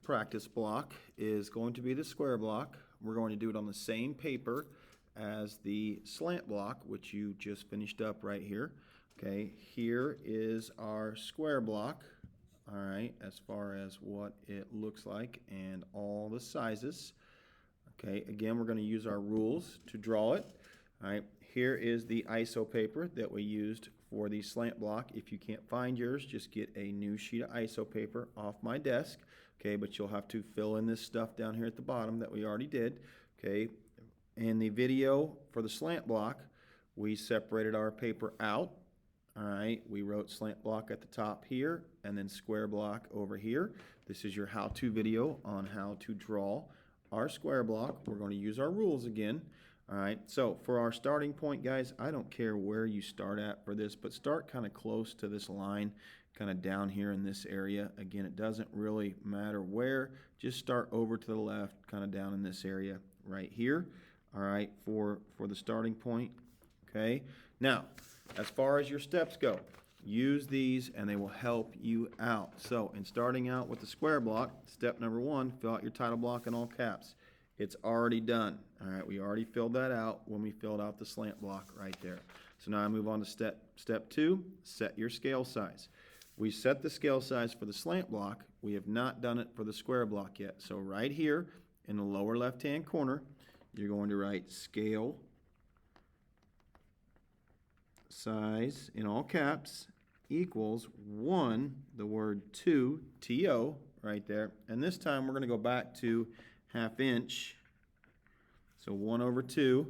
practice block is going to be the square block. We're going to do it on the same paper as the slant block, which you just finished up right here. Okay, here is our square block, all right, as far as what it looks like and all the sizes. Okay, again, we're going to use our rules to draw it. All right, here is the ISO paper that we used for the slant block. If you can't find yours, just get a new sheet of ISO paper off my desk. Okay, but you'll have to fill in this stuff down here at the bottom that we already did. Okay, in the video for the slant block, we separated our paper out. All right, we wrote slant block at the top here and then square block over here. This is your how-to video on how to draw our square block. We're going to use our rules again. All right, so for our starting point, guys, I don't care where you start at for this, but start kind of close to this line, kind of down here in this area. Again, it doesn't really matter where. Just start over to the left, kind of down in this area right here. All right, for the starting point. Okay, now, as far as your steps go, use these and they will help you out. So in starting out with the square block, step number 1, fill out your title block in all caps. It's already done. All right, we already filled that out when we filled out the slant block right there. So now I move on to step 2, set your scale size. We set the scale size for the slant block. We have not done it for the square block yet. So right here in the lower left-hand corner, you're going to write scale size in all caps equals 1, the word 2, T-O, right there. And this time we're going to go back to ½ inch. So 1/2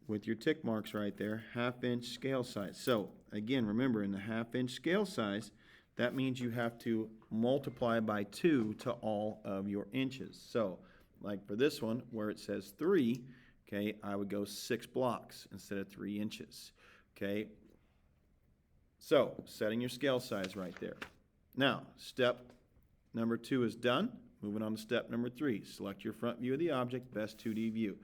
with your tick marks right there, ½ inch scale size. So again, remember in the ½ inch scale size, that means you have to multiply by 2 to all of your inches. So like for this one where it says 3, okay, I would go 6 blocks instead of 3 inches. Okay, so setting your scale size right there. Now, step number 2 is done. Moving on to step number 3. Select your front view of the object, best 2D view.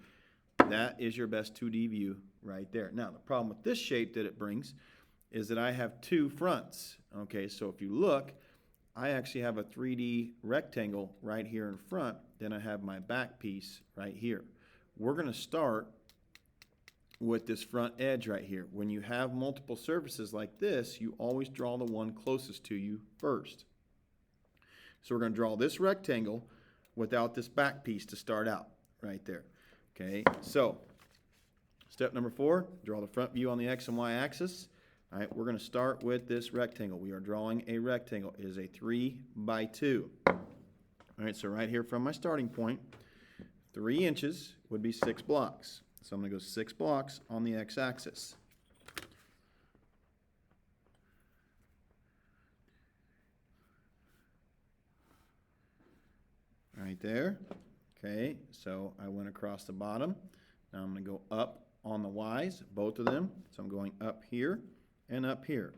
That is your best 2D view right there. Now, the problem with this shape that it brings is that I have 2 fronts. Okay, so if you look, I actually have a 3D rectangle right here in front. Then I have my back piece right here. We're going to start with this front edge right here. When you have multiple surfaces like this, you always draw the one closest to you first. So we're going to draw this rectangle without this back piece to start out right there. Okay, so step number 4, draw the front view on the X and Y axis. All right, we're going to start with this rectangle. We are drawing a rectangle. It is a 3 by 2. All right, so right here from my starting point, 3 inches would be 6 blocks. So I'm going to go 6 blocks on the X axis. Right there. Okay, so I went across the bottom. Now I'm going to go up on the Y's, both of them. So I'm going up here and up here.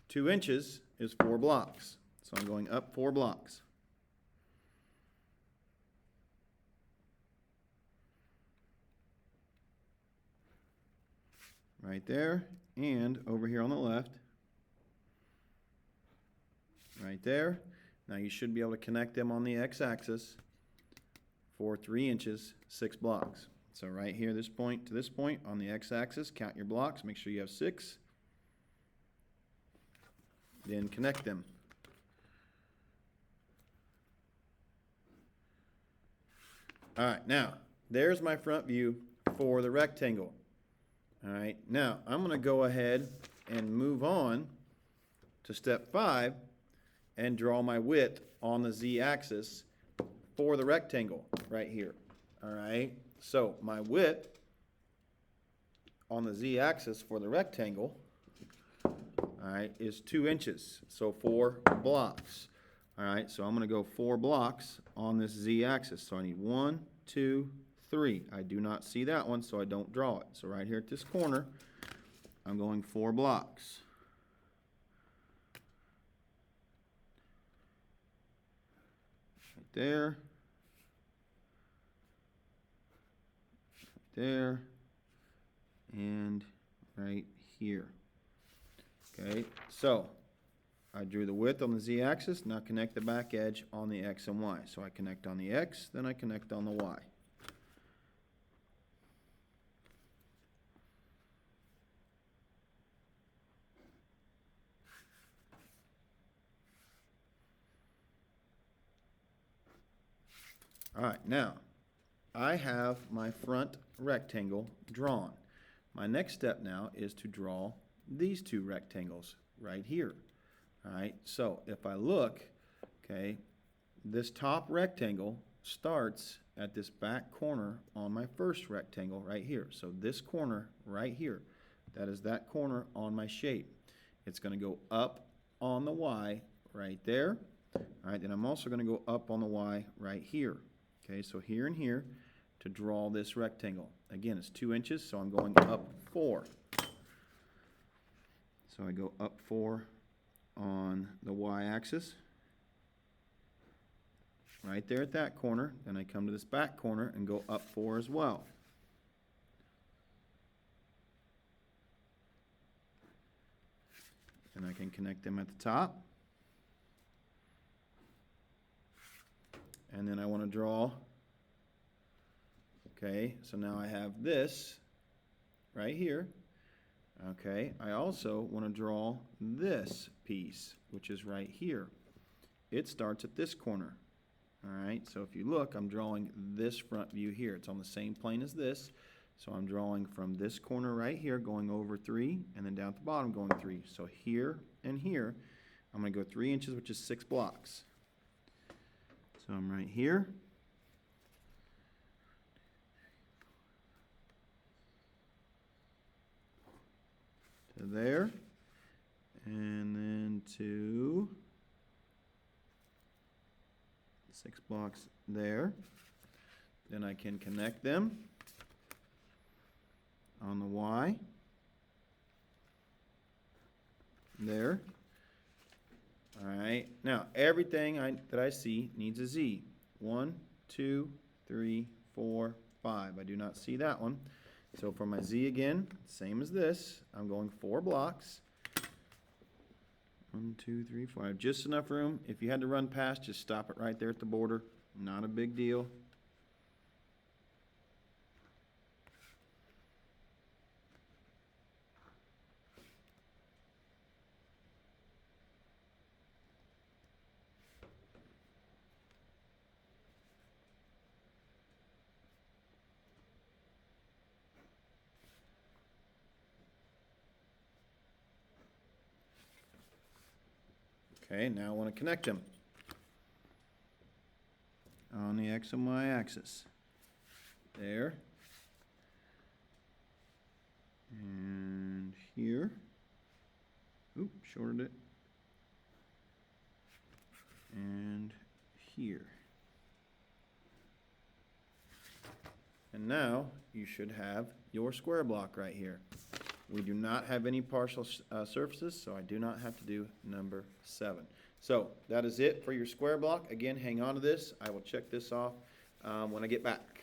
2 inches is 4 blocks. So I'm going up 4 blocks. Right there, and over here on the left. Right there. Now you should be able to connect them on the x-axis for 3 inches, 6 blocks. So right here, this point to this point on the x-axis, count your blocks, make sure you have 6. Then connect them. All right, now there's my front view for the rectangle. All right, now I'm going to go ahead and move on to step 5 and draw my width on the z-axis for the rectangle right here. All right, so my width on the z-axis for the rectangle, all right, is 2 inches, so 4 blocks. All right, so I'm going to go 4 blocks on this z-axis. So I need 1, 2, 3. I do not see that one, so I don't draw it. So right here at this corner, I'm going 4 blocks. Right there. Right there. And right here. Okay, so I drew the width on the z-axis, now connect the back edge on the x and y. So I connect on the x, then I connect on the y. All right, now I have my front rectangle drawn. My next step now is to draw these two rectangles right here. All right, so if I look, okay, this top rectangle starts at this back corner on my first rectangle right here. So this corner right here, that is that corner on my shape. It's going to go up on the y right there. All right, then I'm also going to go up on the y right here. Okay, so here and here to draw this rectangle. Again, it's 2 inches, so I'm going up 4. So I go up 4 on the y-axis, right there at that corner. Then I come to this back corner and go up 4 as well. And I can connect them at the top. And then I want to draw, okay, so now I have this right here. Okay, I also want to draw this piece, which is right here. It starts at this corner. All right, so if you look, I'm drawing this front view here. It's on the same plane as this. So I'm drawing from this corner right here, going over 3, and then down at the bottom going 3. So here and here, I'm going to go 3 inches, which is 6 blocks. So I'm right here. To there, and then to 6 blocks there. Then I can connect them on the Y there. All right, now everything that I see needs a Z. 1, 2, 3, 4, 5. I do not see that one. So for my Z again, same as this, I'm going 4 blocks. 1, 2, 3, 4. I have just enough room. If you had to run past, just stop it right there at the border. Not a big deal. Okay, now I want to connect them on the X and Y axis. There. And here. Oop, shorted it. And here. And now you should have your square block right here. We do not have any partial surfaces, so I do not have to do number 7. So that is it for your square block. Again, hang on to this. I will check this off when I get back.